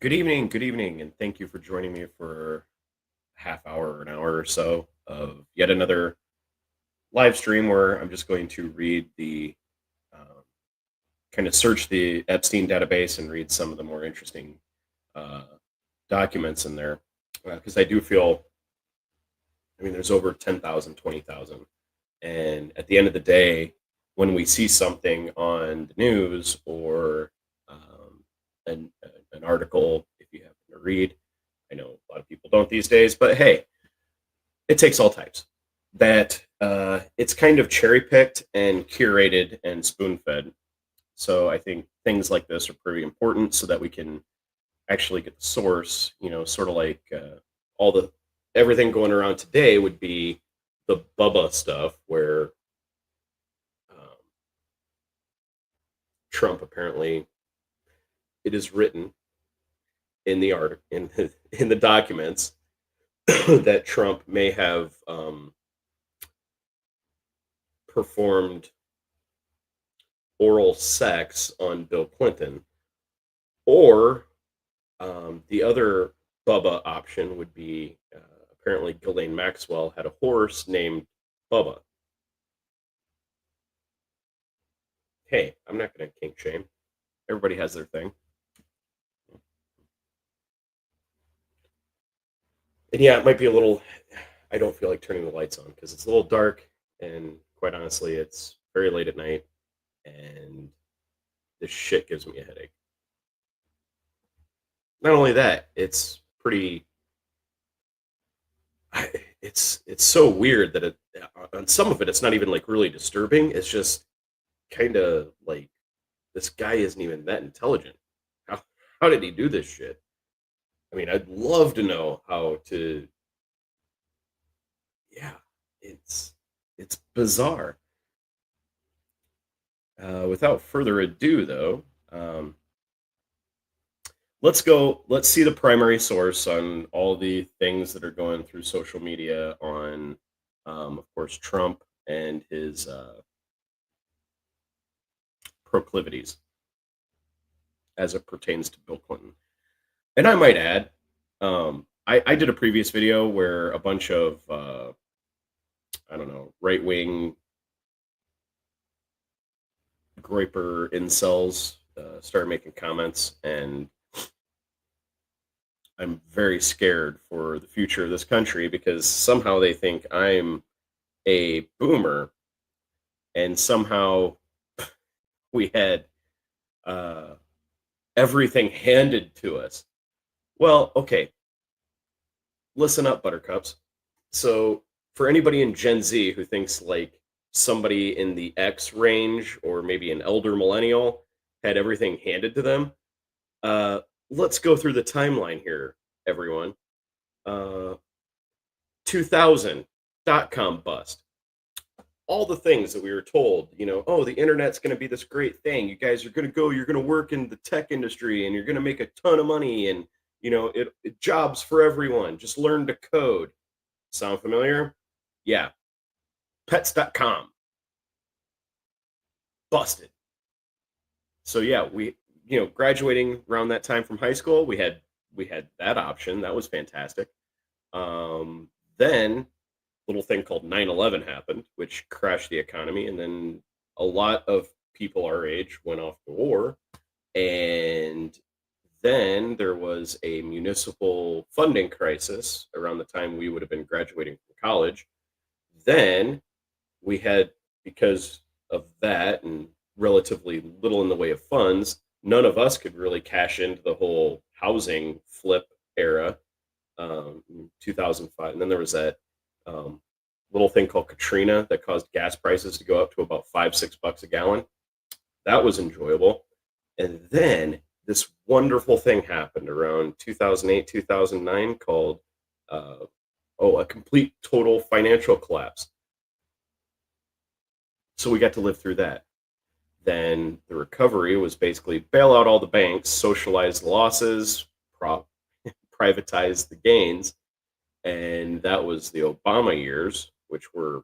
Good evening, and thank you for joining me for a half hour or an hour or so of yet another live stream where I'm just going to read um, kind of search the Epstein database and read some of the more interesting uh, documents in there. Because I do feel, there's over 10,000, 20,000, and at the end of the day, when we see something on the news or an article, if you happen to read, I know a lot of people don't these days, but hey, it takes all types. That it's kind of cherry picked and curated and spoon fed. So I think things like this are pretty important so that we can actually get the source. Sort of like all the everything going around today would be the Bubba stuff, where um, Trump apparently it is written in the art in the documents that Trump may have performed oral sex on Bill Clinton, or the other Bubba option would be apparently Ghislaine Maxwell had a horse named Bubba. Hey, I'm not going to kink shame. Everybody has their thing. And yeah, it might be a little, I don't feel like turning the lights on because it's a little dark. And quite honestly, it's very late at night. And this shit gives me a headache. Not only that, it's pretty it's so weird that on some of it it's not even like really disturbing. It's just kind of like this guy isn't even that intelligent. How did he do this shit? I'd love to know how to. Yeah, it's it's bizarre. Without further ado, though, let's go. Let's see the primary source on all the things that are going through social media on, of course, Trump and his proclivities as it pertains to Bill Clinton. And I might add, I did a previous video where a bunch of I don't know, right wing groiper incels started making comments, and I'm very scared for the future of this country because somehow they think I'm a boomer, and somehow we had uh, everything handed to us. Well, okay, listen up, buttercups. So, for anybody in Gen Z who thinks like somebody in the X range or maybe an elder millennial had everything handed to them, uh, let's go through the timeline here, everyone. Uh, 2000 .com bust. All the things that we were told, oh, the internet's going to be this great thing. You guys are going to go, you're going to work in the tech industry and you're going to make a ton of money, and it jobs for everyone. Just learn to code. Sound familiar? Yeah. Pets.com busted. So yeah, we graduating around that time from high school, we had that option. That was fantastic. Then little thing called 9/11 happened, which crashed the economy, and then a lot of people our age went off to war. And then there was a municipal funding crisis around the time we would have been graduating from college. Then we had, because of that and relatively little in the way of funds, none of us could really cash into the whole housing flip era, 2005. And then there was that um, little thing called Katrina that caused gas prices to go up to about $5, $6 a gallon. That was enjoyable. And then this wonderful thing happened around 2008, 2009 called, a complete total financial collapse. So we got to live through that. Then the recovery was basically bail out all the banks, socialize the losses, privatize the gains. And that was the Obama years, which were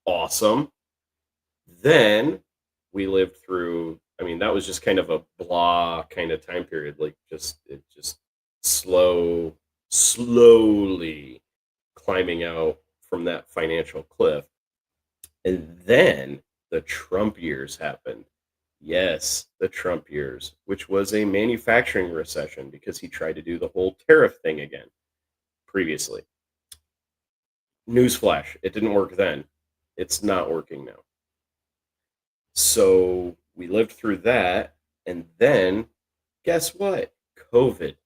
awesome. Then we lived through, that was just kind of a blah kind of time period. Like, it slow, slowly climbing out from that financial cliff. And then the Trump years happened. Yes, the Trump years, which was a manufacturing recession because he tried to do the whole tariff thing again previously. Newsflash, it didn't work then. It's not working now. So we lived through that. And then guess what? COVID.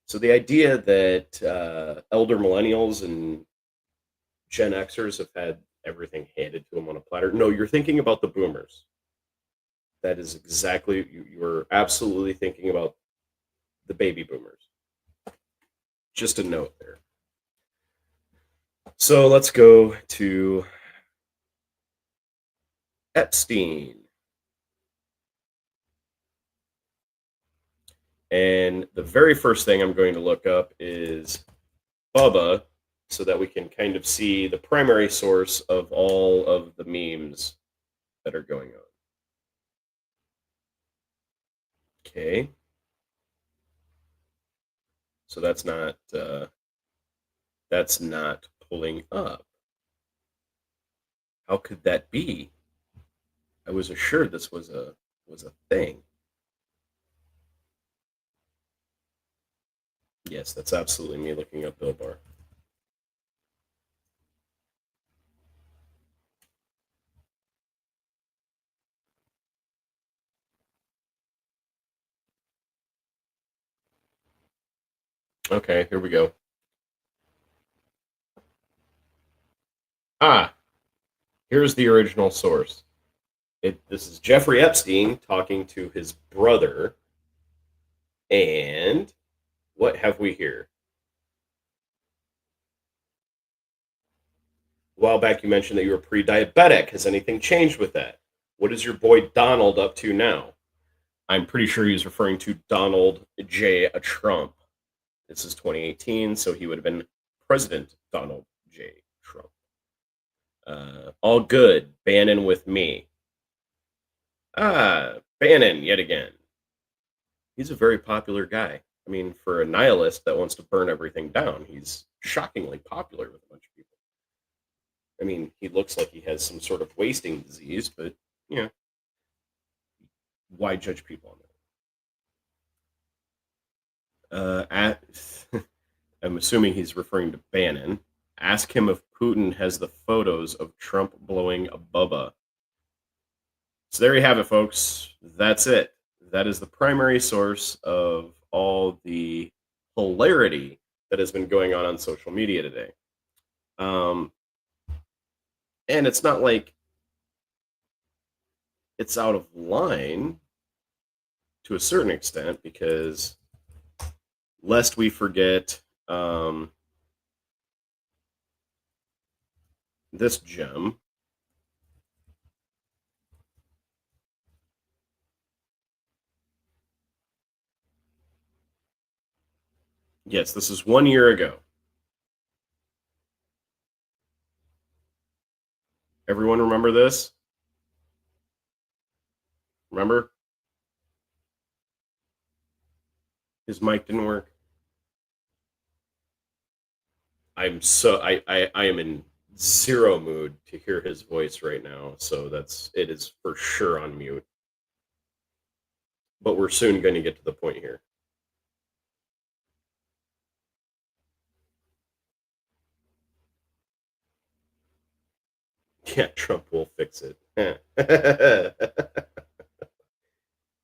So the idea that elder millennials and Gen Xers have had everything handed to them on a platter. No, you're thinking about the boomers. That is exactly, you're absolutely thinking about the baby boomers. Just a note there. So let's go to Epstein. And the very first thing I'm going to look up is Bubba so that we can kind of see the primary source of all of the memes that are going on. Okay. So that's not pulling up. How could that be? I was assured this was a thing. Yes, that's absolutely me looking up Bill Barr. Okay, here we go. Ah, here's the original source. This is Jeffrey Epstein talking to his brother. And what have we here? A while back, you mentioned that you were pre-diabetic. Has anything changed with that? What is your boy Donald up to now? I'm pretty sure he's referring to Donald J. Trump. This is 2018, so he would have been President Donald J. Trump. All good. Bannon with me. Ah, Bannon yet again. He's a very popular guy. I mean, for a nihilist that wants to burn everything down, he's shockingly popular with a bunch of people. I mean, he looks like he has some sort of wasting disease, but you know, why judge people on that? I'm assuming he's referring to Bannon. Ask him if Putin has the photos of Trump blowing a Bubba. So there you have it, folks. That's it. That is the primary source of all the hilarity that has been going on social media today. Um, and it's not like it's out of line to a certain extent because lest we forget this gem. Yes, this is 1 year ago. Everyone remember this? Remember? His mic didn't work. I am in zero mood to hear his voice right now, so it is for sure on mute. But we're soon going to get to the point here. Yeah, Trump will fix it.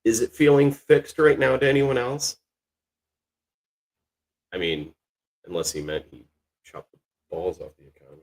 Is it feeling fixed right now to anyone else? I mean, unless he meant he chopped the balls off the economy.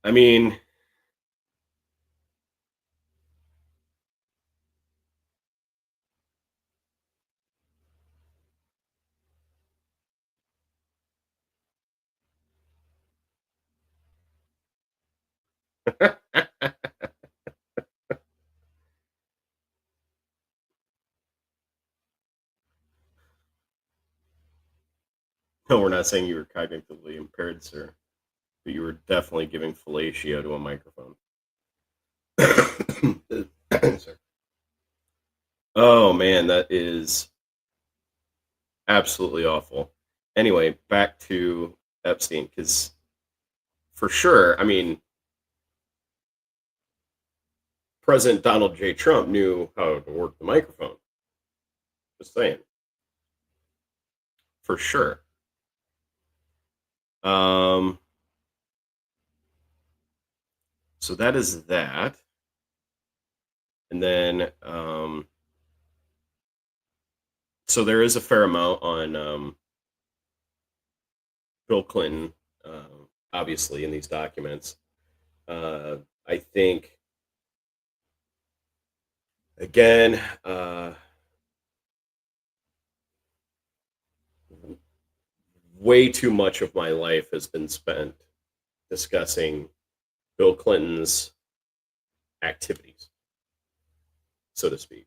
I mean, No, we're not saying you were cognitively impaired, sir, but you were definitely giving fellatio to a microphone. Sorry. Oh man, that is absolutely awful. Anyway, back to Epstein, because for sure, I mean, President Donald J. Trump knew how to work the microphone. Just saying, for sure. Um, so that is that, and then so there is a fair amount on Bill Clinton, obviously in these documents. Uh, I think again, way too much of my life has been spent discussing Bill Clinton's activities, so to speak.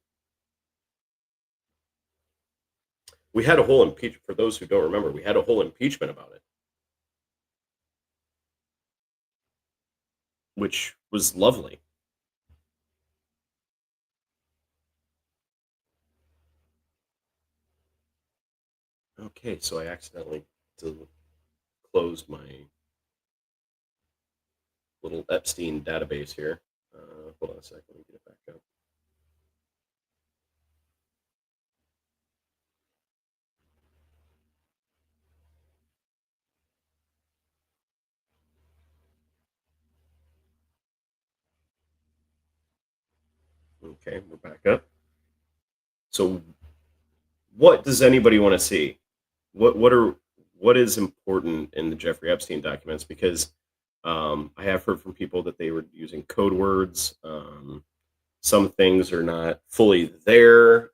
We had a whole impeachment. For those who don't remember, we had a whole impeachment about it, which was lovely. Okay, so I accidentally closed my little Epstein database here. Hold on a second, let me get it back up. Okay, we're back up. So, what does anybody want to see? What is important in the Jeffrey Epstein documents? Because I have heard from people that they were using code words. Some things are not fully there.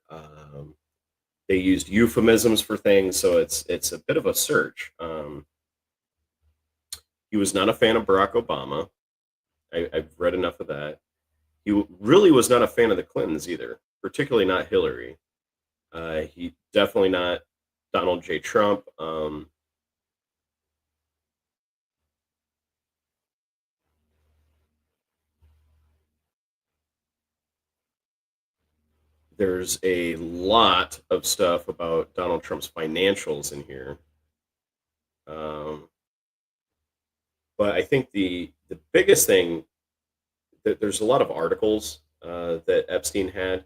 They used euphemisms for things, so it's a bit of a search. He was not a fan of Barack Obama. I've read enough of that. He really was not a fan of the Clintons either, particularly not Hillary. He definitely not Donald J. Trump. There's a lot of stuff about Donald Trump's financials in here. Um, but I think the biggest thing that there's a lot of articles that Epstein had,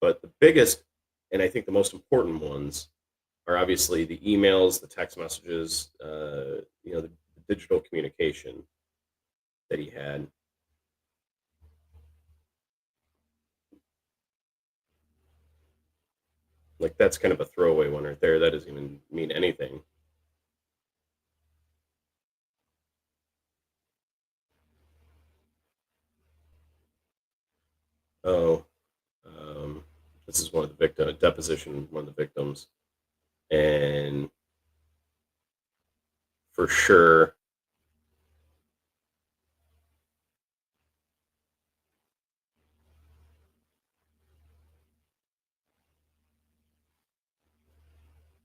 but the biggest and I think the most important ones are obviously the emails, the text messages, the digital communication that he had. Like that's kind of a throwaway one right there. That doesn't even mean anything. Oh, um, this is one of the victim deposition, one of the victims, and for sure,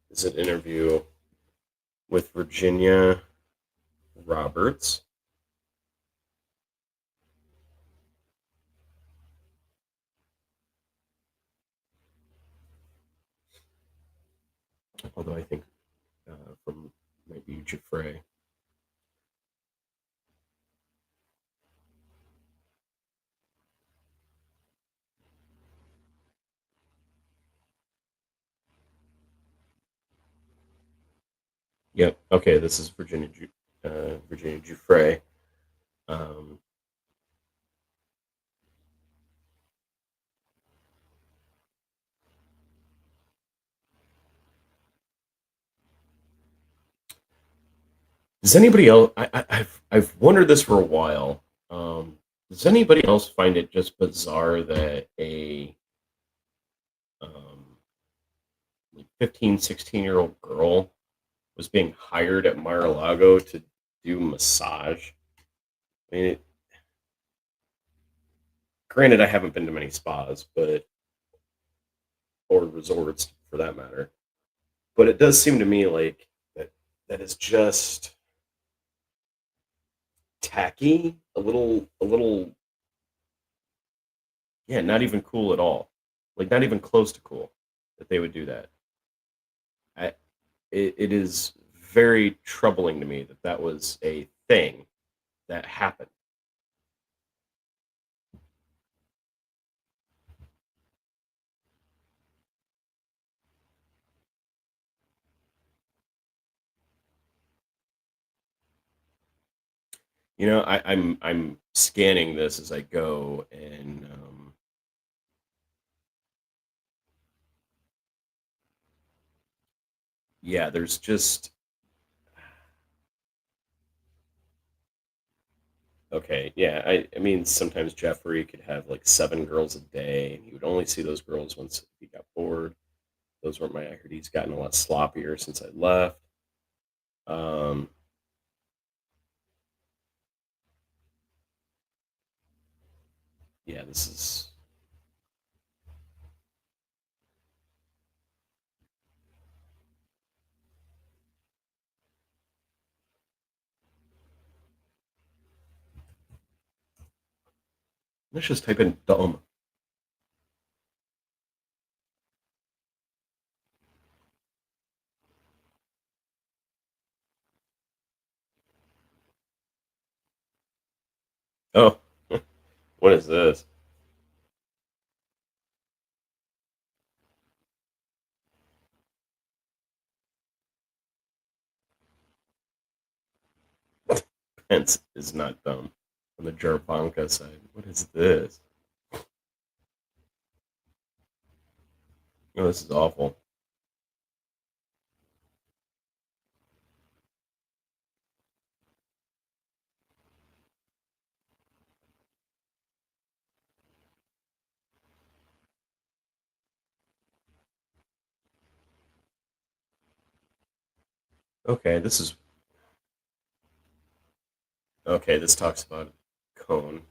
is an interview with Virginia Roberts. Although I think from might be Giuffre. Yep. Okay, this is Virginia Giuffre. Um, does anybody else? I've wondered this for a while. Does anybody else find it just bizarre that a um, like 15, 16-year-old girl was being hired at Mar-a-Lago to do massage? I mean, Granted, I haven't been to many spas, but or resorts for that matter. But it does seem to me like that is just tacky, a little yeah, not even cool at all. Like not even close to cool that they would do that. I it is very troubling to me that that was a thing that happened. I'm scanning this as I go, and yeah, there's just okay. Yeah, I mean sometimes Jeffrey could have like 7 girls a day, and he would only see those girls once he got bored. Those weren't my. I heard he's gotten a lot sloppier since I left. Um, yeah, this is let's just type in dumb. Oh, what is this? Pence is not dumb. On the Jarvanka side, what is this? Oh, this is awful. Okay, this is okay. This talks about cone.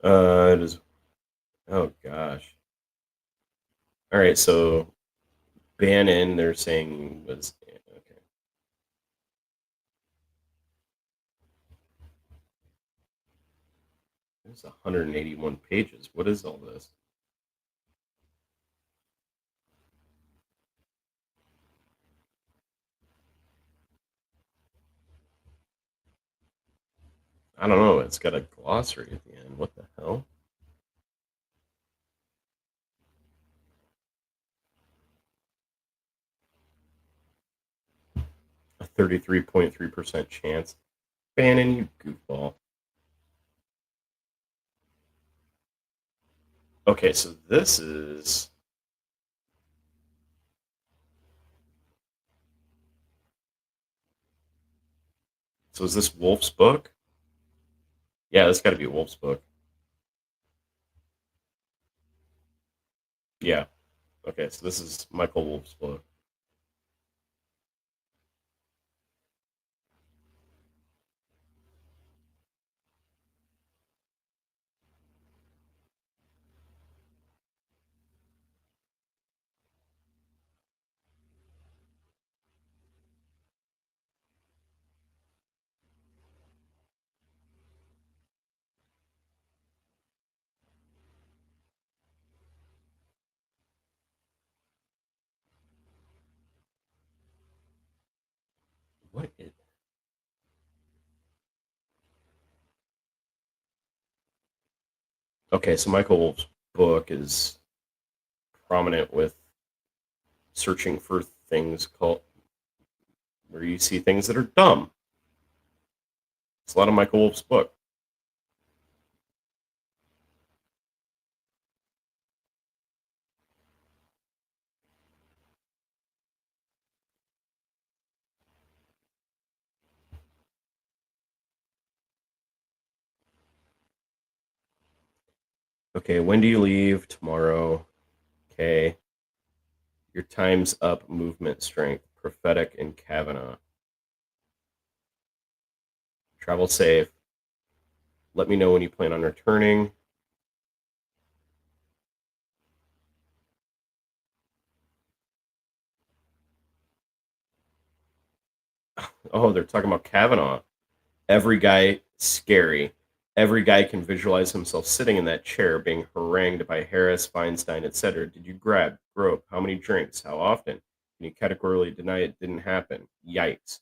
'It is. Oh gosh. All right, so Bannon, they're saying was okay. There's 181 pages. What is all this? I don't know. It's got a glossary at the end. What the hell? A 33.3% chance. Bannon, you goofball. Okay, so this is. So is this Wolf's book? Yeah, this got to be Wolf's book. Yeah. Okay, so this is Michael Wolf's book. What is. Okay, so Michael Wolf's book is prominent with searching for things called where you see things that are dumb. It's a lot of Michael Wolf's book. Okay, when do you leave? Tomorrow. Okay. Your time's up. Movement strength. Prophetic and Kavanaugh. Travel safe. Let me know when you plan on returning. Oh, they're talking about Kavanaugh. Every guy scary. Every guy can visualize himself sitting in that chair being harangued by Harris, Feinstein, etc. Did you grab, grope? How many drinks? How often? Can you categorically deny it didn't happen? Yikes.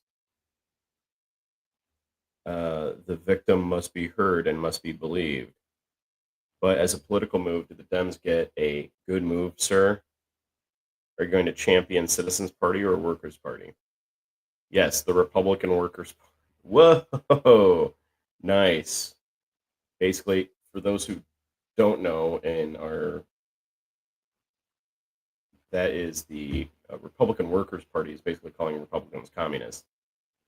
The victim must be heard and must be believed. But as a political move, did the Dems get a good move, sir? Are you going to champion Citizens Party or Workers' Party? Yes, the Republican Workers' Party. Whoa, nice. Basically, for those who don't know, and are that is the Republican Workers' Party is basically calling Republicans communists.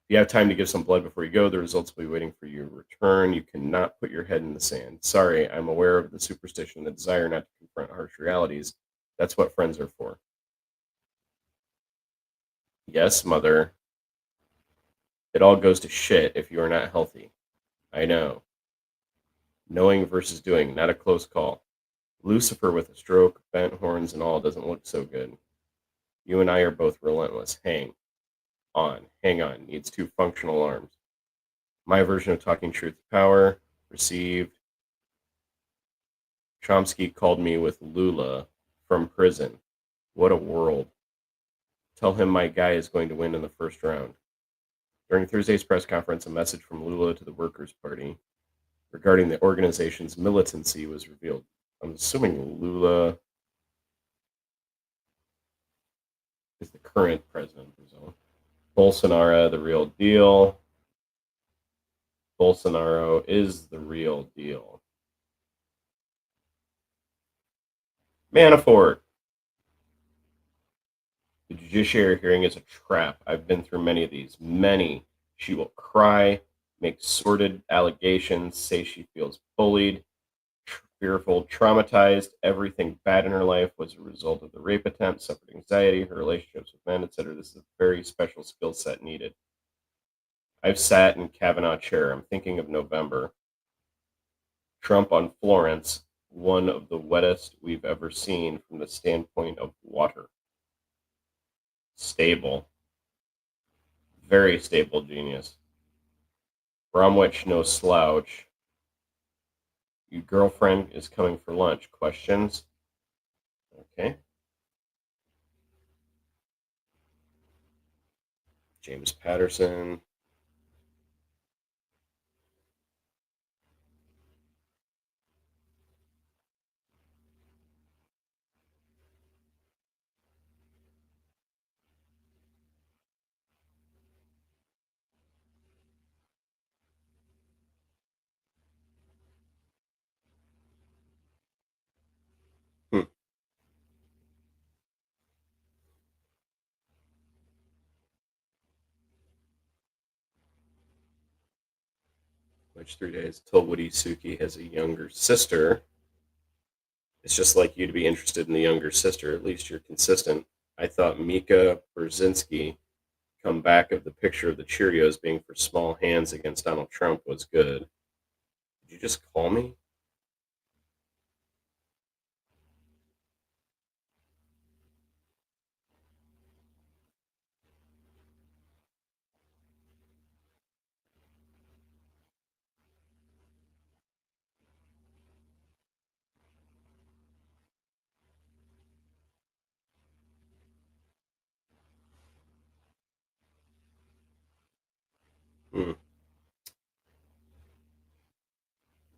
If you have time to give some blood before you go, the results will be waiting for you to return. You cannot put your head in the sand. Sorry, I'm aware of the superstition, the desire not to confront harsh realities. That's what friends are for. Yes, mother. It all goes to shit if you are not healthy. I know. Knowing versus doing, not a close call. Lucifer with a stroke, bent horns and all doesn't look so good. You and I are both relentless. Hang on, needs two functional arms. My version of talking truth to power, received. Chomsky called me with Lula from prison. What a world. Tell him my guy is going to win in the first round. During Thursday's press conference, a message from Lula to the Workers' Party regarding the organization's militancy was revealed. I'm assuming Lula is the current president of Brazil. Bolsonaro, the real deal. Bolsonaro is the real deal. Manafort. The judiciary hearing is a trap. I've been through many of these. Many. She will cry, make sordid allegations, say she feels bullied, fearful, traumatized. Everything bad in her life was a result of the rape attempt, suffered anxiety, her relationships with men, etc. This is a very special skill set needed. I've sat in Kavanaugh chair. I'm thinking of November. Trump on Florence, one of the wettest we've ever seen from the standpoint of water. Stable. Very stable genius. Bromwich, no slouch. Your girlfriend is coming for lunch. Questions? Okay. James Patterson. Hmm. Which 3 days till Woody Suki has a younger sister. It's just like you to be interested in the younger sister. At least you're consistent. I thought Mika Brzezinski come back of the picture of the Cheerios being for small hands against Donald Trump was good. Did you just call me? Hmm.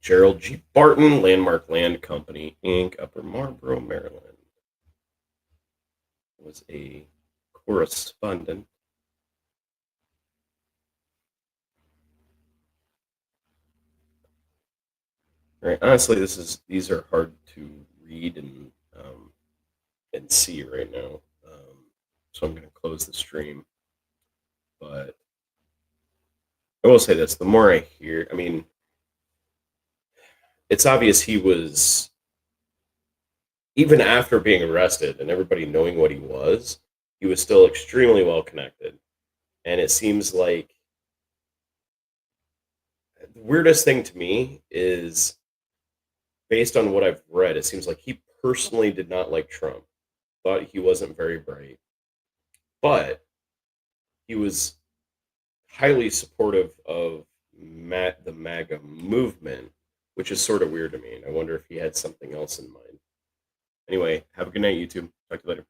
Gerald G. Barton, Landmark Land Company, Inc., Upper Marlboro, Maryland, was a correspondent. Right. Honestly, these are hard to read and see right now. So I'm going to close the stream. But I will say this: the more I hear, I mean, it's obvious he was. even after being arrested and everybody knowing what he was still extremely well connected. And it seems like the weirdest thing to me is based on what I've read, it seems like he personally did not like Trump, thought he wasn't very bright, but he was highly supportive of the MAGA movement, which is sort of weird to me. And I wonder if he had something else in mind. Anyway, have a good night, YouTube. Talk to you later.